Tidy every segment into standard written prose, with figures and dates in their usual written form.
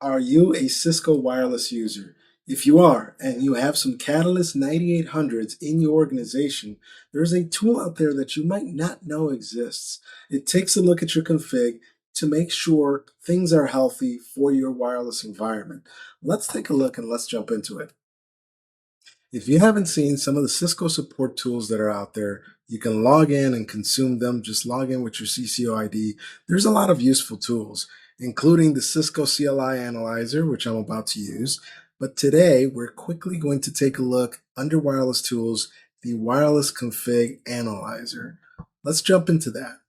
Are you a Cisco wireless user? If you are, and you have some Catalyst 9800s in your organization, there's a tool out there that you might not know exists. It takes a look at your config to make sure things are healthy for your wireless environment. Let's take a look and let's jump into it. If you haven't seen some of the Cisco support tools that are out there, you can log in and consume them. Just log in with your CCOID. There's a lot of useful tools, including the Cisco CLI Analyzer, which I'm about to use. But today, we're quickly going to take a look under wireless tools, the Wireless Config Analyzer. Let's jump into that.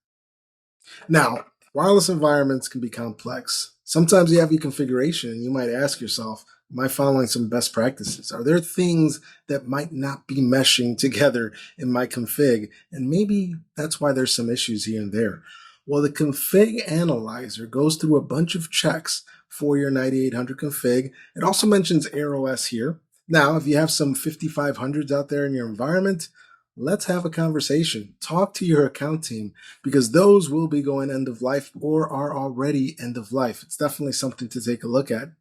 Now, wireless environments can be complex. Sometimes you have your configuration and you might ask yourself, am I following some best practices? Are there things that might not be meshing together in my config? And maybe that's why there's some issues here and there. Well, the config analyzer goes through a bunch of checks for your 9800 config. It also mentions AirOS here. Now, if you have some 5500s out there in your environment, let's have a conversation. Talk to your account team because those will be going end of life or are already end of life. It's definitely something to take a look at.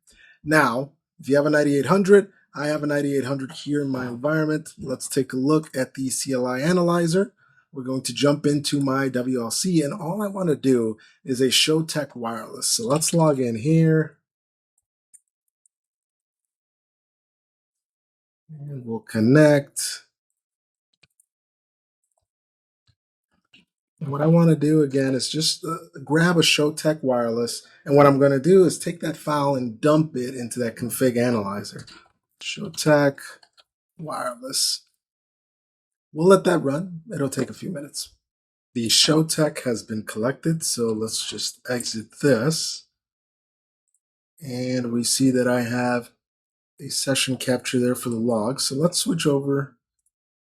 Now, if you have a 9800, I have a 9800 here in my environment. Let's take a look at the CLI Analyzer. We're going to jump into my WLC, and all I want to do is a Show Tech Wireless. So let's log in here. And we'll connect. And what I want to do again is just grab a Show Tech Wireless. And what I'm going to do is take that file and dump it into that config analyzer. Show Tech Wireless. We'll let that run. It'll take a few minutes. The Show Tech has been collected. So let's just exit this. And we see that I have a session capture there for the log. So let's switch over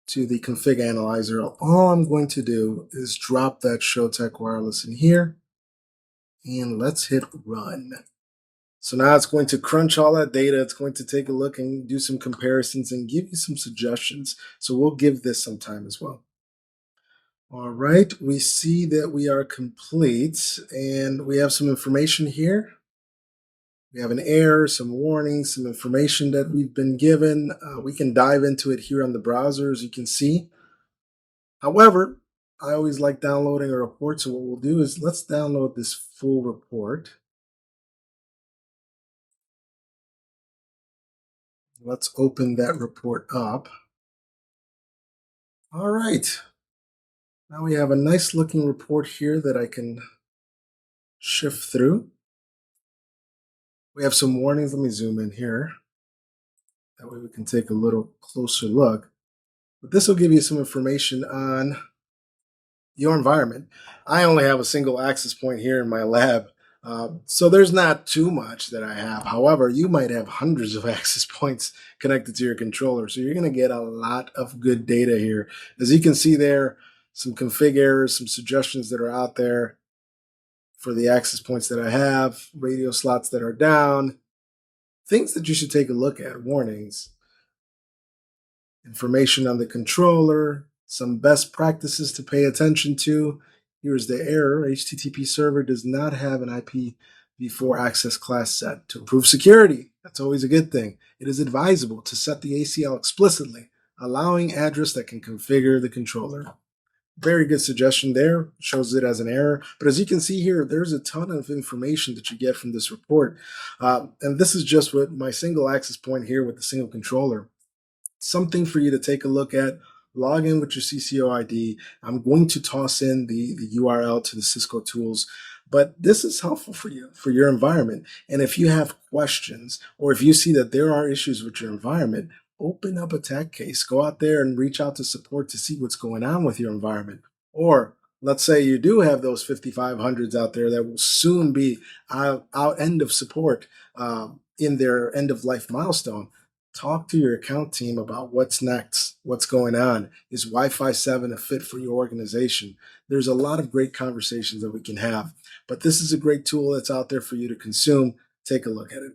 to the config analyzer. All I'm going to do is drop that Show Tech Wireless in here, and let's hit run. So now it's going to crunch all that data. It's going to take a look and do some comparisons and give you some suggestions. So we'll give this some time as well. All right, we see that we are complete, and we have some information here. We have an error, some warnings, some information that we've been given. We can dive into it here on the browser, as you can see. However, I always like downloading a report, so what we'll do is let's download this full report. Let's open that report up. All right. Now we have a nice looking report here that I can shift through. We have some warnings. Let me zoom in here. That way we can take a little closer look. But this will give you some information on your environment. I only have a single access point here in my lab, so there's not too much that I have. However, you might have hundreds of access points connected to your controller, so you're going to get a lot of good data here. As you can see there, some config errors, some suggestions that are out there for the access points that I have, radio slots that are down, things that you should take a look at, warnings, information on the controller, some best practices to pay attention to. Here's the error. HTTP server does not have an IPv4 access class set. To improve security, that's always a good thing. It is advisable to set the ACL explicitly, allowing address that can configure the controller. Very good suggestion there. Shows it as an error. But as you can see here, there's a ton of information that you get from this report. And this is just with my single access point here with the single controller. Something for you to take a look at. Log in with your CCOID. I'm going to toss in the URL to the Cisco tools, but this is helpful for you, for your environment. And if you have questions, or if you see that there are issues with your environment, open up a tech case. Go out there and reach out to support to see what's going on with your environment. Or let's say you do have those 5500s out there that will soon be out end of support in their end of life milestone. Talk to your account team about what's next, what's going on. Is Wi-Fi 7 a fit for your organization? There's a lot of great conversations that we can have, but this is a great tool that's out there for you to consume. Take a look at it.